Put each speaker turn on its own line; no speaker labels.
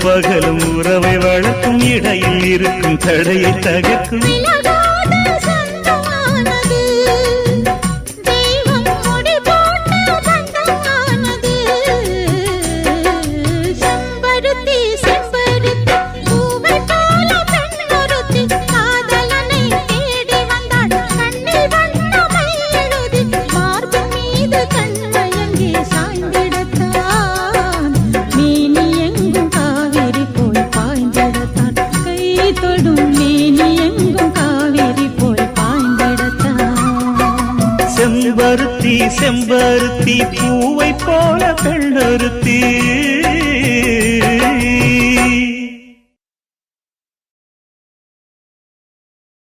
பகலும் உறவை வளர்க்கும் இடையில் இருக்கும் தடையை தகர்க்கும் செம்பருத்தி செம்பருத்தி பூவை போல பெண்ணொருத்தி